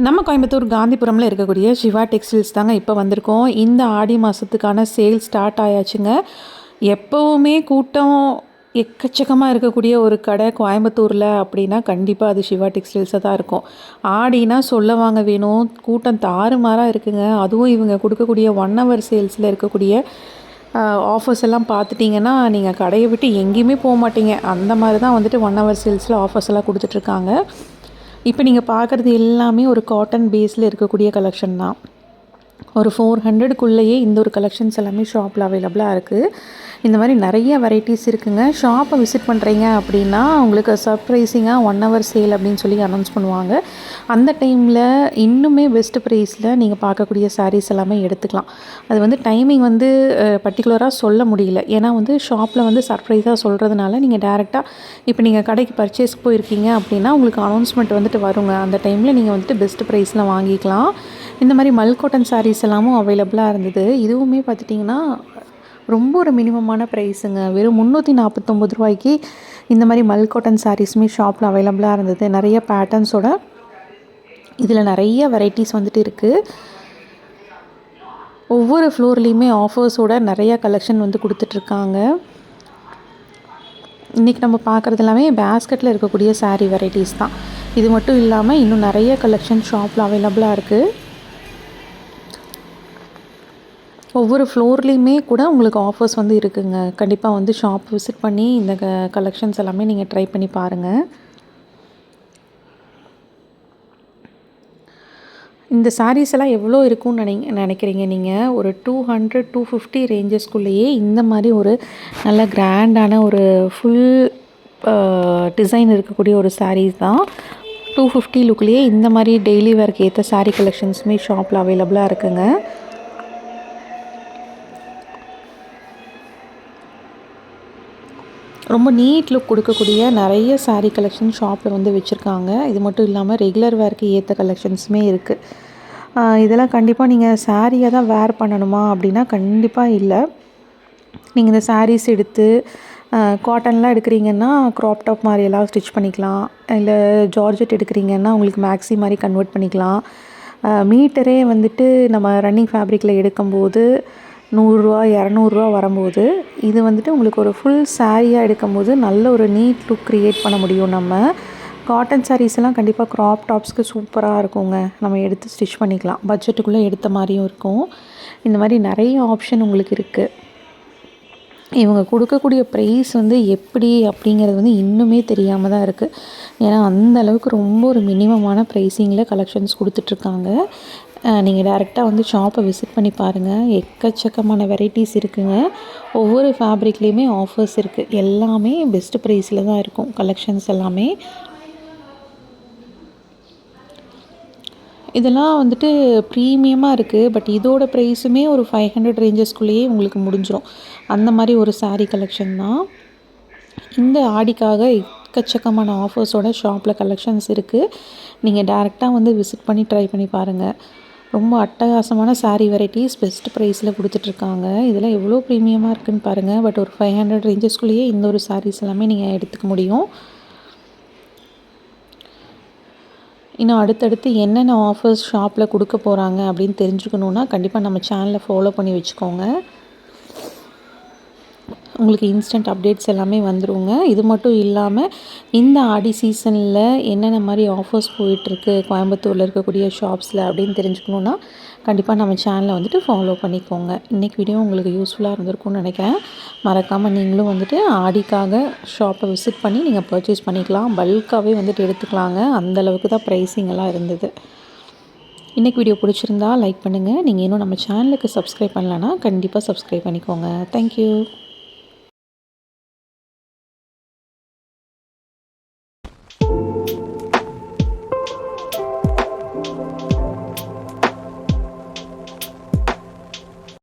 நம்ம கோயம்புத்தூர் காந்திபுரமில் இருக்கக்கூடிய சிவா டெக்ஸ்டைல்ஸ் தாங்க இப்போ வந்திருக்கோம். இந்த ஆடி மாதத்துக்கான சேல் ஸ்டார்ட் ஆயாச்சுங்க. எப்போவுமே கூட்டம் எக்கச்சக்கமாக இருக்கக்கூடிய ஒரு கடை கோயம்புத்தூரில் அப்படின்னா கண்டிப்பாக அது சிவா டெக்ஸ்டைல்ஸாக தான் இருக்கும். ஆடினா சொல்ல வாங்க வேணும், கூட்டம் தாறுமாறாக இருக்குங்க. அதுவும் இவங்க கொடுக்கக்கூடிய 1 hour சேல்ஸில் இருக்கக்கூடிய ஆஃபர்ஸ் எல்லாம் பார்த்துட்டிங்கன்னா நீங்கள் கடையை விட்டு எங்கேயுமே போக மாட்டீங்க. அந்த மாதிரி தான் வந்துட்டு 1 hour சேல்ஸில் ஆஃபர்ஸ் எல்லாம் கொடுத்துட்ருக்காங்க. இப்போ நீங்கள் பார்க்குறது எல்லாமே ஒரு காட்டன் பேஸில் இருக்கக்கூடிய கலெக்ஷன் தான். ஒரு 400க்குள்ளேயே இந்த ஒரு கலெக்ஷன்ஸ் எல்லாமே ஷாப்பில் அவைலபிளாக இருக்குது. இந்த மாதிரி நிறைய வெரைட்டிஸ் இருக்குங்க. ஷாப்பை விசிட் பண்ணுறீங்க அப்படின்னா உங்களுக்கு சர்ப்ரைசிங்காக 1 hour சேல் அப்படின்னு சொல்லி அனௌன்ஸ் பண்ணுவாங்க. அந்த டைமில் இன்னுமே பெஸ்ட் ப்ரைஸில் நீங்கள் பார்க்கக்கூடிய சாரீஸ் எல்லாமே எடுத்துக்கலாம். அது வந்து டைமிங் வந்து பர்டிகுலராக சொல்ல முடியல. ஏன்னா வந்து ஷாப்பில் வந்து சர்ப்ரைஸாக சொல்கிறதுனால நீங்கள் டேரெக்டாக இப்போ நீங்கள் கடைக்கு பர்ச்சேஸ்க்கு போயிருக்கீங்க அப்படின்னா உங்களுக்கு அனௌன்ஸ்மெண்ட் வந்துட்டு வருங்க. அந்த டைமில் நீங்கள் வந்துட்டு பெஸ்ட் ப்ரைஸில் வாங்கிக்கலாம். இந்த மாதிரி மல்காட்டன் சாரீஸ் எல்லாமும் அவைலபிளாக இருந்தது. இதுவுமே பார்த்துட்டிங்கன்னா ரொம்ப ஒரு மினிமமான ப்ரைஸுங்க. வெறும் 349 ரூபாய்க்கு இந்த மாதிரி மல்காட்டன் சாரீஸுமே ஷாப்பில் அவைலபிளாக இருந்தது. நிறைய பேட்டர்ன்ஸோட இதில் நிறைய வெரைட்டிஸ் வந்துட்டு இருக்குது. ஒவ்வொரு ஃப்ளோர்லேயுமே ஆஃபர்ஸோட நிறையா கலெக்ஷன் வந்து கொடுத்துட்ருக்காங்க. இன்றைக்கி நம்ம பார்க்குறது எல்லாமே பேஸ்கெட்டில் இருக்கக்கூடிய சாரீ வெரைட்டிஸ் தான். இது மட்டும் இல்லாமல் இன்னும் நிறைய கலெக்ஷன் ஷாப்பில் அவைலபிளாக இருக்குது. ஒவ்வொரு ஃப்ளோர்லேயுமே கூட உங்களுக்கு ஆஃபர்ஸ் வந்து இருக்குதுங்க. கண்டிப்பாக வந்து ஷாப் விசிட் பண்ணி இந்த கலெக்ஷன்ஸ் எல்லாமே நீங்கள் ட்ரை பண்ணி பாருங்கள். இந்த சாரீஸ் எல்லாம் எவ்வளோ இருக்கும்னு நினைக்கிறீங்க நீங்கள்? ஒரு 200 250 ரேஞ்சஸ்குள்ளேயே இந்த மாதிரி ஒரு நல்ல கிராண்டான ஒரு ஃபுல் டிசைன் இருக்கக்கூடிய ஒரு சாரீஸ் தான். 250 லுக்லேயே இந்த மாதிரி டெய்லி வேர்க்கு ஏற்ற சாரீ கலெக்ஷன்ஸுமே ஷாப்பில் அவைலபிளாக இருக்குங்க. ரொம்ப நீட் லுக் கொடுக்கக்கூடிய நிறைய சாரீ கலெக்ஷன் ஷாப்பில் வந்து வச்சுருக்காங்க. இது மட்டும் இல்லாமல் ரெகுலர் வேர்க்கு ஏற்ற கலெக்ஷன்ஸுமே இருக்குது. இதெல்லாம் கண்டிப்பாக நீங்கள் சாரியாக தான் வேர் பண்ணணுமா அப்படின்னா கண்டிப்பாக இல்லை. நீங்கள் இந்த சாரீஸ் எடுத்து காட்டன்லாம் எடுக்கிறீங்கன்னா க்ராப் டாப் மாதிரியெல்லாம் ஸ்டிச் பண்ணிக்கலாம். இல்லை ஜார்ஜெட் எடுக்கிறீங்கன்னா உங்களுக்கு மேக்ஸி மாதிரி கன்வெர்ட் பண்ணிக்கலாம். மீட்டரே வந்துட்டு நம்ம ரன்னிங் ஃபேப்ரிக்கில் எடுக்கும்போது 100 ரூபா 200 ரூபா வரும்போது இது வந்துட்டு உங்களுக்கு ஒரு ஃபுல் சாரியாக எடுக்கும்போது நல்ல ஒரு நீட் லுக் க்ரியேட் பண்ண முடியும். நம்ம காட்டன் சாரீஸ்லாம் கண்டிப்பாக க்ராப் டாப்ஸ்க்கு சூப்பராக இருக்குங்க. நம்ம எடுத்து ஸ்டிச் பண்ணிக்கலாம். பட்ஜெட்டுக்குள்ளே எடுத்த மாதிரியும் இருக்கும். இந்த மாதிரி நிறைய ஆப்ஷன் உங்களுக்கு இருக்குது. இவங்க கொடுக்கக்கூடிய ப்ரைஸ் வந்து எப்படி அப்படிங்கிறது வந்து இன்னுமே தெரியாமல் தான் இருக்குது. ஏன்னா அந்த அளவுக்கு ரொம்ப ஒரு மினிமமான ப்ரைஸிங்கில் கலெக்ஷன்ஸ் கொடுத்துட்ருக்காங்க. நீங்கள் டேரெக்டாக வந்து ஷாப்பை விசிட் பண்ணி பாருங்கள். எக்கச்சக்கமான வெரைட்டிஸ் இருக்குதுங்க. ஒவ்வொரு ஃபேப்ரிக்லேயுமே ஆஃபர்ஸ் இருக்குது. எல்லாமே பெஸ்ட் ப்ரைஸில் தான் இருக்கும் கலெக்ஷன்ஸ் எல்லாமே. இதெல்லாம் வந்துட்டு ப்ரீமியமாக இருக்குது. பட் இதோட ப்ரைஸுமே ஒரு 500 ரேஞ்சஸ்குள்ளேயே உங்களுக்கு முடிஞ்சிடும். அந்த மாதிரி ஒரு சாரீ கலெக்ஷன் தான். இந்த ஆடிக்காக எக்கச்சக்கமான ஆஃபர்ஸோட ஷாப்பில் கலெக்ஷன்ஸ் இருக்குது. நீங்கள் டேரெக்டாக வந்து விசிட் பண்ணி ட்ரை பண்ணி பாருங்கள். ரொம்ப அட்டகாசமான சாரீ வெரைட்டிஸ் பெஸ்ட் ப்ரைஸில் கொடுத்துட்ருக்காங்க. இதெல்லாம் எவ்வளோ ப்ரீமியமாக இருக்குதுன்னு பாருங்கள். பட் ஒரு 500 ரேஞ்சஸ்குள்ளேயே இந்த ஒரு சாரீஸ் எல்லாமே நீங்கள் எடுத்துக்க முடியும். இன்னும் அடுத்தடுத்து என்னென்ன ஆஃபர்ஸ் ஷாப்பில் கொடுக்க போகிறாங்க அப்படின்னு தெரிஞ்சுக்கணுன்னா கண்டிப்பாக நம்ம சேனலை ஃபாலோ பண்ணி வச்சுக்கோங்க. உங்களுக்கு இன்ஸ்டன்ட் அப்டேட்ஸ் எல்லாமே வந்துருங்க. இது மட்டும் இல்லாமல் இந்த ஆடி சீசனில் என்னென்ன மாதிரி ஆஃபர்ஸ் போயிட்டுருக்கு கோயம்புத்தூரில் இருக்கக்கூடிய ஷாப்ஸில் அப்படின்னு தெரிஞ்சுக்கணுன்னா கண்டிப்பாக நம்ம சேனலை வந்துட்டு ஃபாலோ பண்ணிக்கோங்க. இன்றைக்கி வீடியோ உங்களுக்கு யூஸ்ஃபுல்லாக இருந்திருக்கும்னு நினைக்கிறேன். மறக்காமல் நீங்களும் வந்துட்டு ஆடிக்காக ஷாப்பை விசிட் பண்ணி நீங்கள் பர்ச்சேஸ் பண்ணிக்கலாம். பல்காகவே வந்துட்டு எடுத்துக்கலாங்க. அந்தளவுக்கு தான் ப்ரைஸிங் எல்லாம் இருந்தது. இன்றைக்கி வீடியோ பிடிச்சிருந்தா லைக் பண்ணுங்கள். நீங்கள் இன்னும் நம்ம சேனலுக்கு சப்ஸ்கிரைப் பண்ணலன்னா கண்டிப்பாக சப்ஸ்கிரைப் பண்ணிக்கோங்க. தேங்க்யூ.